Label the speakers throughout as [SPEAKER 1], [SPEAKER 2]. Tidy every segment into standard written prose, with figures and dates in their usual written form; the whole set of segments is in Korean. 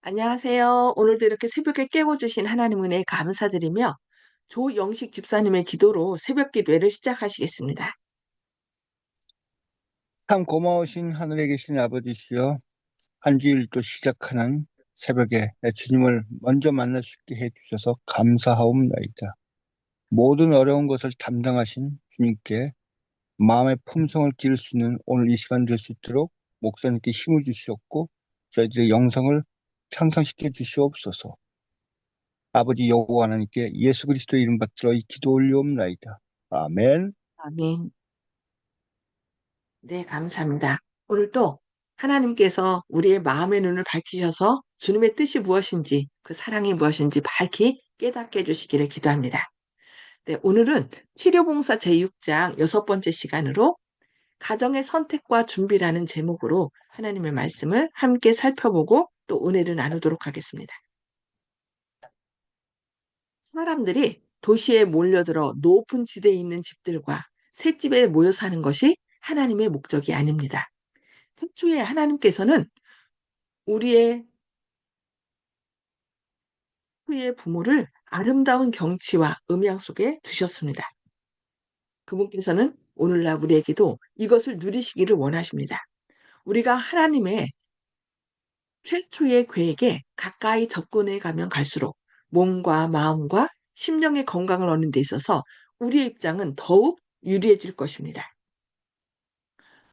[SPEAKER 1] 안녕하세요. 오늘도 이렇게 새벽에 깨워주신 하나님 은혜에 감사드리며 조영식 집사님의 기도로 새벽 기도회를 시작하시겠습니다.
[SPEAKER 2] 참 고마우신 하늘에 계신 아버지시여, 한 주일 또 시작하는 새벽에 내 주님을 먼저 만날 수 있게 해주셔서 감사하옵나이다. 모든 어려운 것을 담당하신 주님께 마음의 품성을 기를 수 있는 오늘 이 시간 될 수 있도록 목사님께 힘을 주시옵고 저희들의 영성을 향상시켜 주시옵소서. 아버지 여호와 하나님께 예수 그리스도의 이름 받들어 이 기도 올리옵나이다. 아멘.
[SPEAKER 1] 아멘. 네, 감사합니다. 오늘 또 하나님께서 우리의 마음의 눈을 밝히셔서 주님의 뜻이 무엇인지 그 사랑이 무엇인지 밝히 깨닫게 해주시기를 기도합니다. 네, 오늘은 치료봉사 제6장 6번째 시간으로 가정의 선택과 준비라는 제목으로 하나님의 말씀을 함께 살펴보고 또 은혜를 나누도록 하겠습니다. 사람들이 도시에 몰려들어 높은 지대에 있는 집들과 셋집에 모여 사는 것이 하나님의 목적이 아닙니다. 태초에 하나님께서는 우리의 후의 부모를 아름다운 경치와 음향 속에 두셨습니다. 그분께서는 오늘날 우리에게도 이것을 누리시기를 원하십니다. 우리가 하나님의 최초의 계획에 가까이 접근해 가면 갈수록 몸과 마음과 심령의 건강을 얻는 데 있어서 우리의 입장은 더욱 유리해질 것입니다.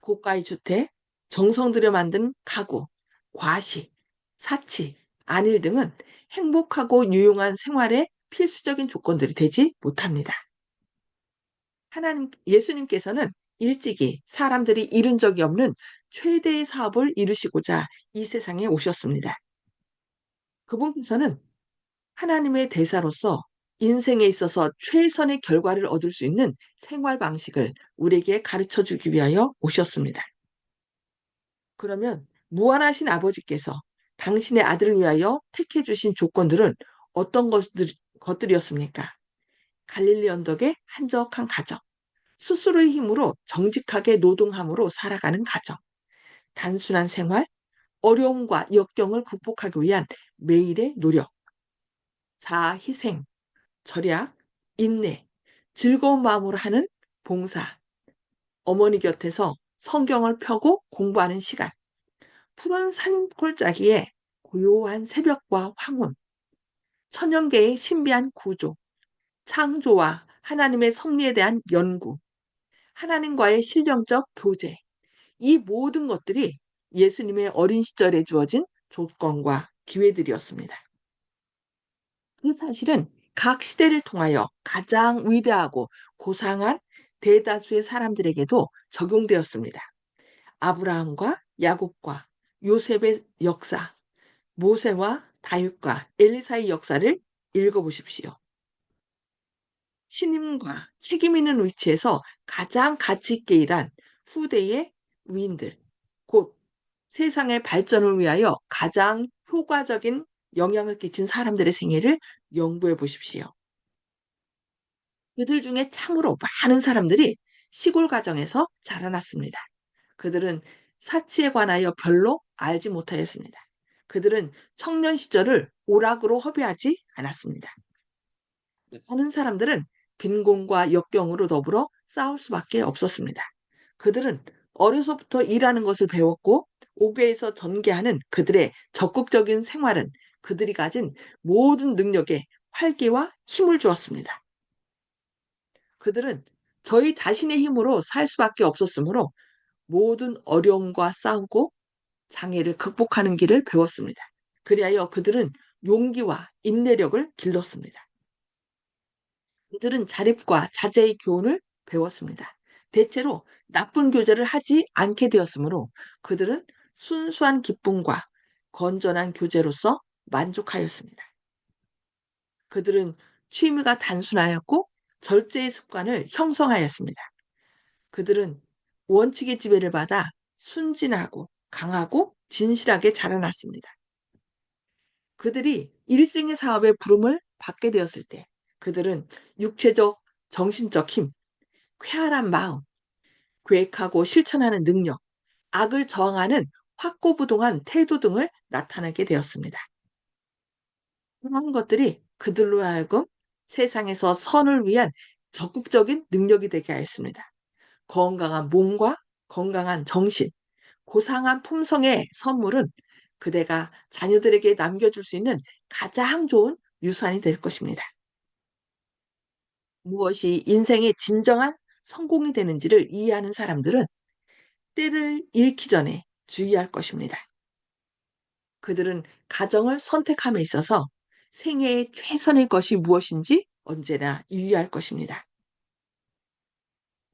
[SPEAKER 1] 고가의 주택, 정성 들여 만든 가구, 과식, 사치, 안일 등은 행복하고 유용한 생활의 필수적인 조건들이 되지 못합니다. 예수님께서는 일찍이 사람들이 이룬 적이 없는 최대의 사업을 이루시고자 이 세상에 오셨습니다. 그분께서는 하나님의 대사로서 인생에 있어서 최선의 결과를 얻을 수 있는 생활 방식을 우리에게 가르쳐 주기 위하여 오셨습니다. 그러면 무한하신 아버지께서 당신의 아들을 위하여 택해 주신 조건들은 어떤 것들이었습니까? 갈릴리 언덕의 한적한 가정, 스스로의 힘으로 정직하게 노동함으로 살아가는 가정, 단순한 생활, 어려움과 역경을 극복하기 위한 매일의 노력, 자아 희생, 절약, 인내, 즐거운 마음으로 하는 봉사, 어머니 곁에서 성경을 펴고 공부하는 시간, 푸른 산골짜기에 고요한 새벽과 황혼, 천연계의 신비한 구조, 창조와 하나님의 섭리에 대한 연구, 하나님과의 실령적 교제, 이 모든 것들이 예수님의 어린 시절에 주어진 조건과 기회들이었습니다. 그 사실은 각 시대를 통하여 가장 위대하고 고상한 대다수의 사람들에게도 적용되었습니다. 아브라함과 야곱과 요셉의 역사, 모세와 다윗과 엘리사의 역사를 읽어보십시오. 신임과 책임 있는 위치에서 가장 가치 있게 일한 후대의 위인들, 곧 세상의 발전을 위하여 가장 효과적인 영향을 끼친 사람들의 생애를 연구해 보십시오. 그들 중에 참으로 많은 사람들이 시골 가정에서 자라났습니다. 그들은 사치에 관하여 별로 알지 못하였습니다. 그들은 청년 시절을 오락으로 허비하지 않았습니다. 많은 사람들은 빈곤과 역경으로 더불어 싸울 수밖에 없었습니다. 그들은 어려서부터 일하는 것을 배웠고 옥외에서 전개하는 그들의 적극적인 생활은 그들이 가진 모든 능력에 활기와 힘을 주었습니다. 그들은 저희 자신의 힘으로 살 수밖에 없었으므로 모든 어려움과 싸우고 장애를 극복하는 길을 배웠습니다. 그리하여 그들은 용기와 인내력을 길렀습니다. 그들은 자립과 자제의 교훈을 배웠습니다. 대체로 나쁜 교제를 하지 않게 되었으므로 그들은 순수한 기쁨과 건전한 교제로서 만족하였습니다. 그들은 취미가 단순하였고 절제의 습관을 형성하였습니다. 그들은 원칙의 지배를 받아 순진하고 강하고 진실하게 자라났습니다. 그들이 일생의 사업에 부름을 받게 되었을 때 그들은 육체적, 정신적 힘, 쾌활한 마음, 계획하고 실천하는 능력, 악을 저항하는 확고부동한 태도 등을 나타내게 되었습니다. 그런 것들이 그들로 하여금 세상에서 선을 위한 적극적인 능력이 되게 하였습니다. 건강한 몸과 건강한 정신, 고상한 품성의 선물은 그대가 자녀들에게 남겨줄 수 있는 가장 좋은 유산이 될 것입니다. 무엇이 인생의 진정한 성공이 되는지를 이해하는 사람들은 때를 잃기 전에 주의할 것입니다. 그들은 가정을 선택함에 있어서 생애의 최선의 것이 무엇인지 언제나 유의할 것입니다.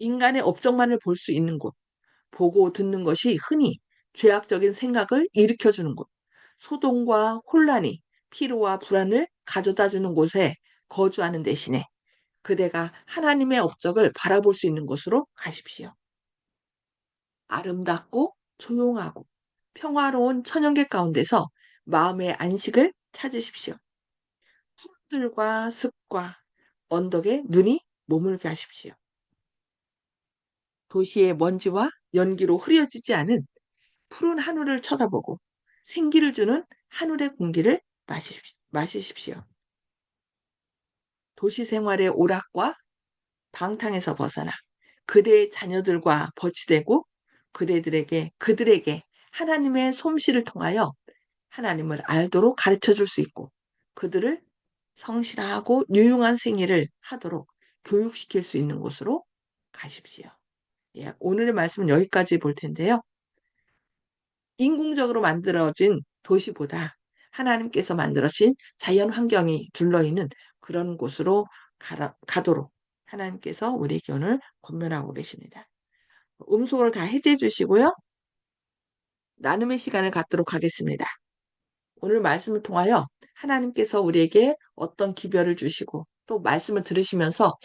[SPEAKER 1] 인간의 업적만을 볼 수 있는 곳, 보고 듣는 것이 흔히 죄악적인 생각을 일으켜주는 곳, 소동과 혼란이 피로와 불안을 가져다 주는 곳에 거주하는 대신에 그대가 하나님의 업적을 바라볼 수 있는 곳으로 가십시오. 아름답고 조용하고 평화로운 천연계 가운데서 마음의 안식을 찾으십시오. 풀들과 습과 언덕에 눈이 머물게 하십시오. 도시의 먼지와 연기로 흐려지지 않은 푸른 하늘을 쳐다보고 생기를 주는 하늘의 공기를 마시십시오. 도시 생활의 오락과 방탕에서 벗어나 그대의 자녀들과 버치되고 그들에게 하나님의 솜씨를 통하여 하나님을 알도록 가르쳐 줄 수 있고 그들을 성실하고 유용한 생애를 하도록 교육시킬 수 있는 곳으로 가십시오. 예, 오늘의 말씀은 여기까지 볼 텐데요. 인공적으로 만들어진 도시보다 하나님께서 만들어진 자연 환경이 둘러있는 그런 곳으로 가도록 하나님께서 우리에게 오늘 권면하고 계십니다. 음소거를 다 해제해 주시고요. 나눔의 시간을 갖도록 하겠습니다. 오늘 말씀을 통하여 하나님께서 우리에게 어떤 기별을 주시고 또 말씀을 들으시면서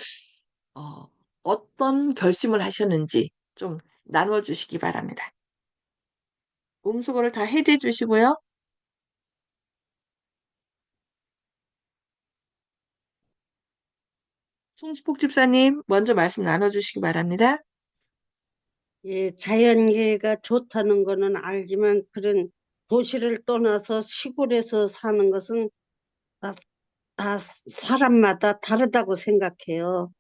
[SPEAKER 1] 어, 어떤 결심을 하셨는지 좀 나누어 주시기 바랍니다. 음소거를 다 해제해 주시고요. 송수폭 집사님, 먼저 말씀 나눠주시기 바랍니다.
[SPEAKER 3] 예, 자연계가 좋다는 거는 알지만 그런 도시를 떠나서 시골에서 사는 것은 다, 다 사람마다 다르다고 생각해요.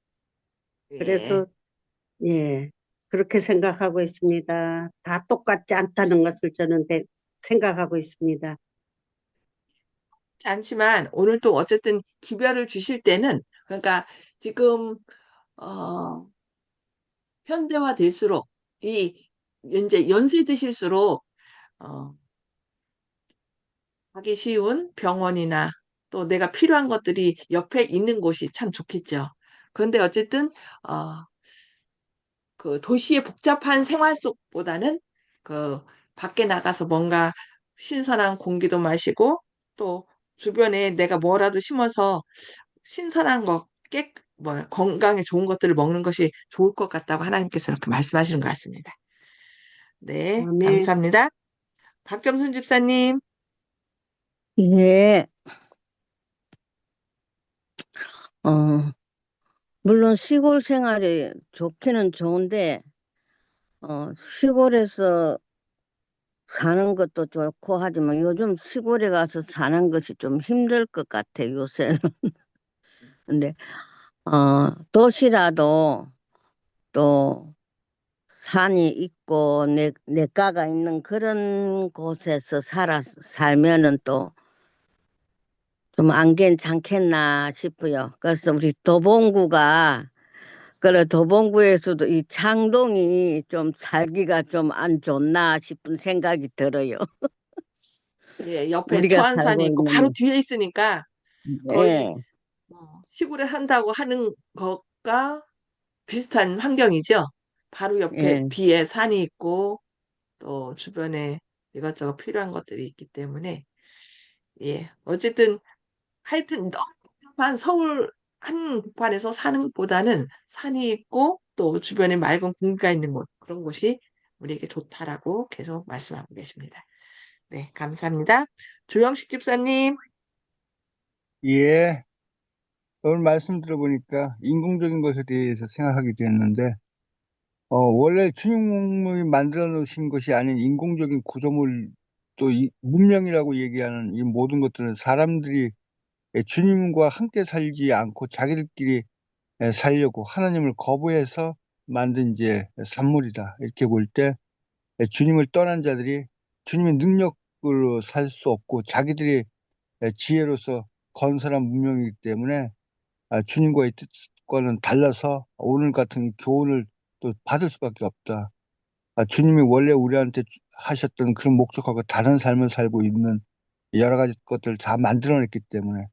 [SPEAKER 1] 예.
[SPEAKER 3] 그래서 예, 그렇게 생각하고 있습니다. 다 똑같지 않다는 것을 저는 생각하고 있습니다.
[SPEAKER 1] 그렇지 않지만 오늘 또 어쨌든 기별을 주실 때는 그러니까 지금 어, 현대화 될수록 이 이제 연세 드실수록 어, 가기 쉬운 병원이나 또 내가 필요한 것들이 옆에 있는 곳이 참 좋겠죠. 그런데 어쨌든 어, 그 도시의 복잡한 생활 속보다는 그 밖에 나가서 뭔가 신선한 공기도 마시고 또 주변에 내가 뭐라도 심어서 신선한 거, 건강에 좋은 것들을 먹는 것이 좋을 것 같다고 하나님께서 이렇게 말씀하시는 것 같습니다. 네,
[SPEAKER 3] 아멘.
[SPEAKER 1] 감사합니다. 박점순 집사님,
[SPEAKER 4] 예, 어, 물론 시골 생활이 좋기는 좋은데, 시골에서 사는 것도 좋고 하지만 요즘 시골에 가서 사는 것이 좀 힘들 것 같아, 요새는. 근데, 도시라도 또 산이 있고, 내과가 있는 그런 곳에서 살면은 또 좀 안 괜찮겠나 싶어요. 그래서 우리 도봉구가 그래, 도봉구에서도 이 창동이 좀 살기가 좀 안 좋나 싶은 생각이 들어요.
[SPEAKER 1] 예, 옆에
[SPEAKER 4] 우리가
[SPEAKER 1] 처한산이
[SPEAKER 4] 살고
[SPEAKER 1] 있고 바로
[SPEAKER 4] 있는,
[SPEAKER 1] 뒤에 있으니까 거의
[SPEAKER 4] 예,
[SPEAKER 1] 시골에 산다고 하는 것과 비슷한 환경이죠. 바로 옆에
[SPEAKER 4] 예,
[SPEAKER 1] 뒤에 산이 있고 또 주변에 이것저것 필요한 것들이 있기 때문에 예, 어쨌든 하여튼 너무 복잡한 서울 한복판에서 사는 것보다는 산이 있고 또 주변에 맑은 공기가 있는 곳 그런 곳이 우리에게 좋다라고 계속 말씀하고 계십니다. 네, 감사합니다. 조영식 집사님,
[SPEAKER 2] 예, 오늘 말씀 들어보니까 인공적인 것에 대해서 생각하게 되었는데, 원래 주님이 만들어 놓으신 것이 아닌 인공적인 구조물, 또 문명이라고 얘기하는 이 모든 것들은 사람들이 주님과 함께 살지 않고 자기들끼리 살려고 하나님을 거부해서 만든 이제 산물이다. 이렇게 볼 때 주님을 떠난 자들이 주님의 능력으로 살 수 없고 자기들이 지혜로서 건설한 문명이기 때문에 주님과의 뜻과는 달라서 오늘 같은 이 교훈을 또 받을 수밖에 없다. 주님이 원래 우리한테 하셨던 그런 목적하고 다른 삶을 살고 있는 여러 가지 것들을 다 만들어냈기 때문에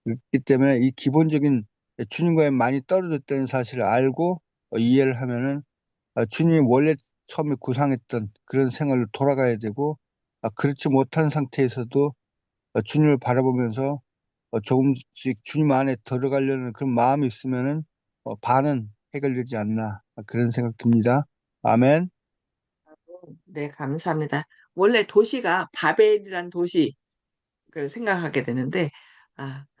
[SPEAKER 2] 그렇기 때문에 이 기본적인 주님과의 많이 떨어졌다는 사실을 알고 이해를 하면은 주님이 원래 처음에 구상했던 그런 생활로 돌아가야 되고 그렇지 못한 상태에서도 주님을 바라보면서 조금씩 주님 안에 들어가려는 그런 마음이 있으면은 반은 해결되지 않나 그런 생각 듭니다. 아멘.
[SPEAKER 1] 네, 감사합니다. 원래 도시가 바벨이란 도시를 생각하게 되는데,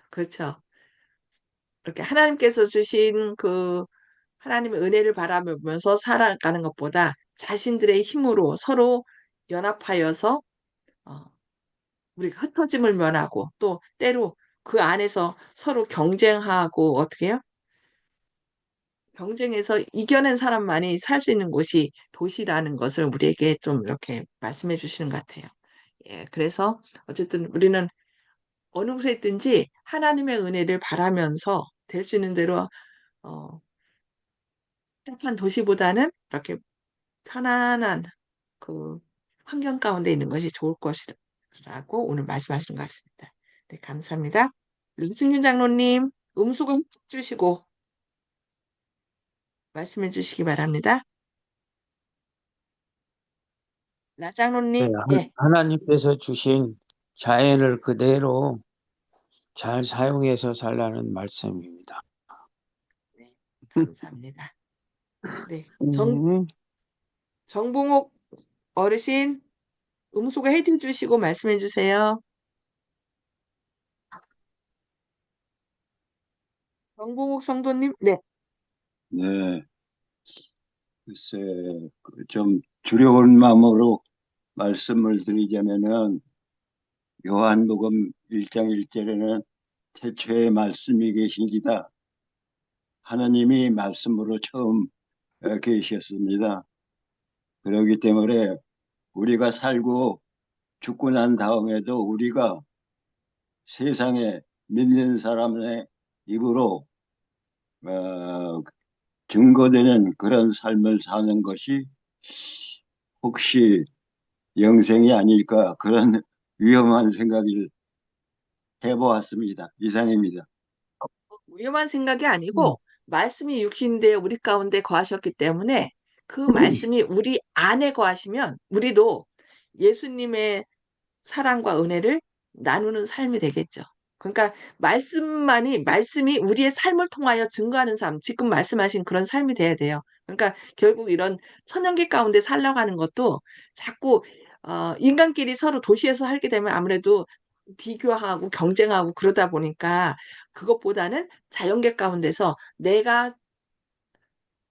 [SPEAKER 1] 그렇죠. 이렇게 하나님께서 주신 그 하나님의 은혜를 바라보면서 살아가는 것보다 자신들의 힘으로 서로 연합하여서 어, 우리가 흩어짐을 면하고 또 때로 그 안에서 서로 경쟁하고 어떻게 해요? 경쟁에서 이겨낸 사람만이 살 수 있는 곳이 도시라는 것을 우리에게 좀 이렇게 말씀해 주시는 것 같아요. 예, 그래서 어쨌든 우리는 어느 곳에 있든지 하나님의 은혜를 바라면서 될 수 있는 대로 어, 복잡한 도시보다는 이렇게 편안한 그 환경 가운데 있는 것이 좋을 것이라고 오늘 말씀하신 것 같습니다. 네, 감사합니다. 류승윤 장로님, 음수금 주시고 말씀해 주시기 바랍니다. 나
[SPEAKER 5] 네,
[SPEAKER 1] 장로님, 예,
[SPEAKER 5] 하나님께서 주신 자연을 그대로 잘 사용해서 살라는 말씀입니다.
[SPEAKER 1] 네, 감사합니다. 네,
[SPEAKER 5] 음,
[SPEAKER 1] 정봉옥 어르신, 음소거 해드 주시고 말씀해 주세요. 정봉옥 성도님, 네,
[SPEAKER 6] 네, 글쎄, 그좀 두려운 마음으로 말씀을 드리자면은 요한복음 1장 1절에는 태초에 말씀이 계시니라 하나님이 말씀으로 처음 계셨습니다. 그렇기 때문에 우리가 살고 죽고 난 다음에도 우리가 세상에 믿는 사람의 입으로 어, 증거되는 그런 삶을 사는 것이 혹시 영생이 아닐까 그런 위험한 생각을 해보았습니다. 이상입니다.
[SPEAKER 1] 위험한 생각이 아니고 말씀이 육신대 우리 가운데 거하셨기 때문에 그 말씀이 우리 안에 거하시면 우리도 예수님의 사랑과 은혜를 나누는 삶이 되겠죠. 그러니까 말씀이 우리의 삶을 통하여 증거하는 삶, 지금 말씀하신 그런 삶이 돼야 돼요. 그러니까 결국 이런 천연계 가운데 살아가는 것도 자꾸 인간끼리 서로 도시에서 살게 되면 아무래도 비교하고 경쟁하고 그러다 보니까 그것보다는 자연계 가운데서 내가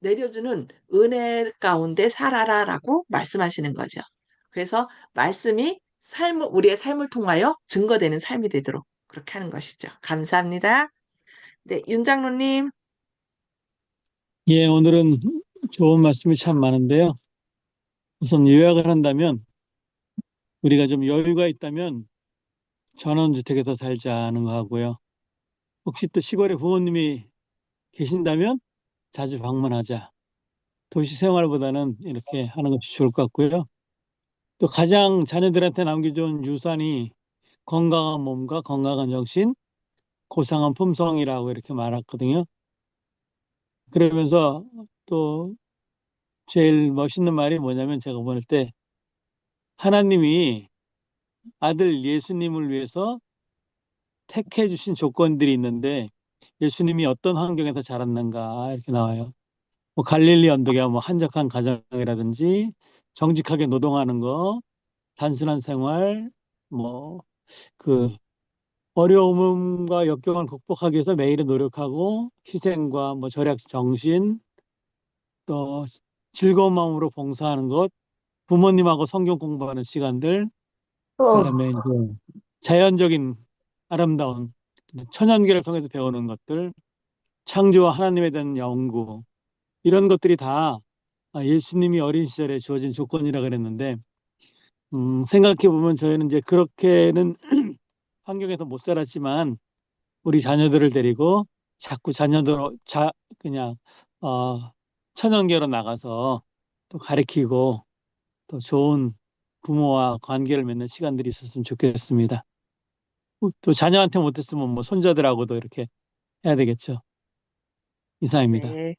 [SPEAKER 1] 내려주는 은혜 가운데 살아라라고 말씀하시는 거죠. 그래서 말씀이 우리의 삶을 통하여 증거되는 삶이 되도록 그렇게 하는 것이죠. 감사합니다. 네, 윤 장로님.
[SPEAKER 7] 예, 오늘은 좋은 말씀이 참 많은데요. 우선 요약을 한다면 우리가 좀 여유가 있다면 전원주택에서 살자는 거 하고요. 혹시 또 시골에 부모님이 계신다면 자주 방문하자. 도시 생활보다는 이렇게 하는 것이 좋을 것 같고요. 또 가장 자녀들한테 남기 좋은 유산이 건강한 몸과 건강한 정신, 고상한 품성이라고 이렇게 말했거든요. 그러면서 또 제일 멋있는 말이 뭐냐면 제가 보낼 때 하나님이 아들 예수님을 위해서 택해 주신 조건들이 있는데 예수님이 어떤 환경에서 자랐는가 이렇게 나와요. 뭐 갈릴리 언덕에 뭐 한적한 가정이라든지 정직하게 노동하는 거, 단순한 생활, 뭐 그 어려움과 역경을 극복하기 위해서 매일 노력하고 희생과 뭐 절약 정신, 또 즐거운 마음으로 봉사하는 것, 부모님하고 성경 공부하는 시간들, 그다음에 이제 자연적인 아름다운 천연계를 통해서 배우는 것들, 창조와 하나님에 대한 연구, 이런 것들이 다 예수님이 어린 시절에 주어진 조건이라 그랬는데, 생각해 보면 저희는 이제 그렇게는 환경에서 못 살았지만 우리 자녀들을 데리고 자꾸 그냥 천연계로 나가서 또 가르치고 또 좋은 부모와 관계를 맺는 시간들이 있었으면 좋겠습니다. 또 자녀한테 못했으면 뭐 손자들하고도 이렇게 해야 되겠죠. 이상입니다.
[SPEAKER 1] 네,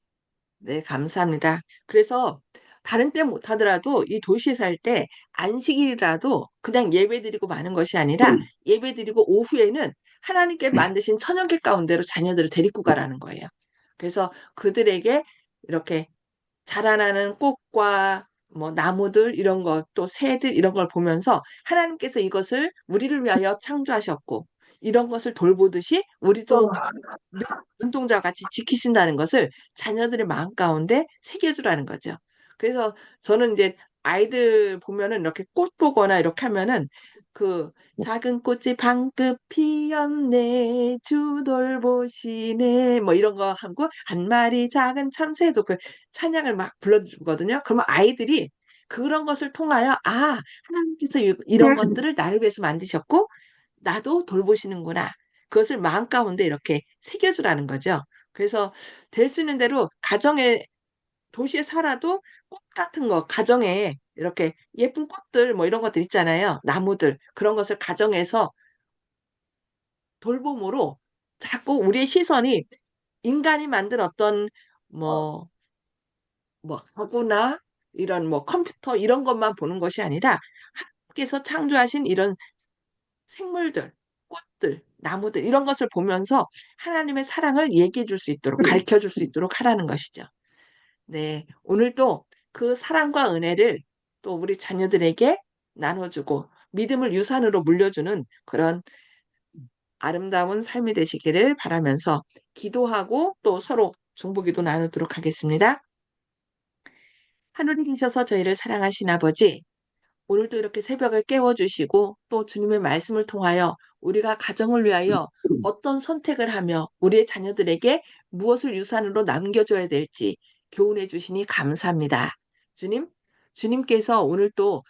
[SPEAKER 1] 네, 감사합니다. 그래서 다른 때 못하더라도 이 도시에 살 때 안식일이라도 그냥 예배 드리고 마는 것이 아니라 예배 드리고 오후에는 하나님께 만드신 천연계 가운데로 자녀들을 데리고 가라는 거예요. 그래서 그들에게 이렇게 자라나는 꽃과 뭐 나무들 이런 것, 또 새들 이런 걸 보면서 하나님께서 이것을 우리를 위하여 창조하셨고 이런 것을 돌보듯이 우리도 눈동자와 같이 지키신다는 것을 자녀들의 마음 가운데 새겨주라는 거죠. 그래서 저는 이제 아이들 보면은 이렇게 꽃 보거나 이렇게 하면은 그 작은 꽃이 방긋 피었네 주 돌보시네 뭐 이런 거 하고 한 마리 작은 참새도 그 찬양을 막 불러주거든요. 그러면 아이들이 그런 것을 통하여 하나님께서 이런 것들을 나를 위해서 만드셨고 나도 돌보시는구나. 그것을 마음 가운데 이렇게 새겨주라는 거죠. 그래서 될 수 있는 대로 가정에 도시에 살아도 꽃 같은 거 가정에 이렇게 예쁜 꽃들 뭐 이런 것들 있잖아요. 나무들 그런 것을 가정에서 돌봄으로 자꾸 우리의 시선이 인간이 만든 어떤 뭐 가구나 이런 뭐 컴퓨터 이런 것만 보는 것이 아니라 하나님께서 창조하신 이런 생물들, 꽃들, 나무들 이런 것을 보면서 하나님의 사랑을 얘기해 줄 수 있도록 가르쳐 줄 수 있도록 하라는 것이죠. 네, 오늘도 그 사랑과 은혜를 또 우리 자녀들에게 나눠주고 믿음을 유산으로 물려주는 그런 아름다운 삶이 되시기를 바라면서 기도하고 또 서로 중보기도 나누도록 하겠습니다. 하늘에 계셔서 저희를 사랑하신 아버지, 오늘도 이렇게 새벽을 깨워주시고 또 주님의 말씀을 통하여 우리가 가정을 위하여 어떤 선택을 하며 우리의 자녀들에게 무엇을 유산으로 남겨줘야 될지 교훈해 주시니 감사합니다. 주님, 주님께서 오늘 또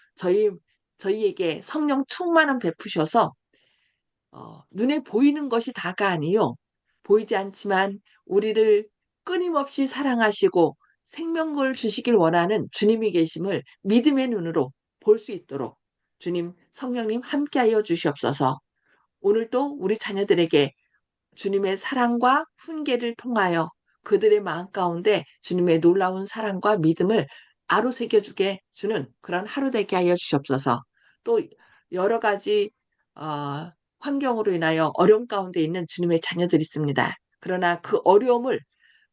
[SPEAKER 1] 저희에게 성령 충만함 베푸셔서 눈에 보이는 것이 다가 아니요. 보이지 않지만 우리를 끊임없이 사랑하시고 생명을 주시길 원하는 주님이 계심을 믿음의 눈으로 볼 수 있도록 주님, 성령님 함께하여 주시옵소서. 오늘도 우리 자녀들에게 주님의 사랑과 훈계를 통하여 그들의 마음 가운데 주님의 놀라운 사랑과 믿음을 아로새겨주게 주는 그런 하루 되게 하여 주시옵소서. 또 여러 가지 어, 환경으로 인하여 어려움 가운데 있는 주님의 자녀들이 있습니다. 그러나 그 어려움을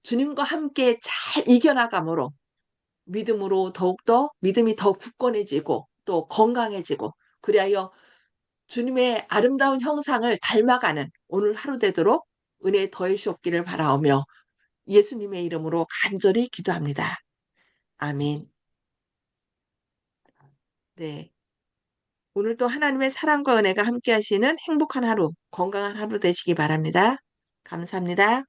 [SPEAKER 1] 주님과 함께 잘 이겨나감으로 믿음으로 더욱더 믿음이 더 굳건해지고 또 건강해지고 그리하여 주님의 아름다운 형상을 닮아가는 오늘 하루 되도록 은혜 더해주옵기를 바라오며 예수님의 이름으로 간절히 기도합니다. 아멘. 네. 오늘도 하나님의 사랑과 은혜가 함께 하시는 행복한 하루, 건강한 하루 되시기 바랍니다. 감사합니다.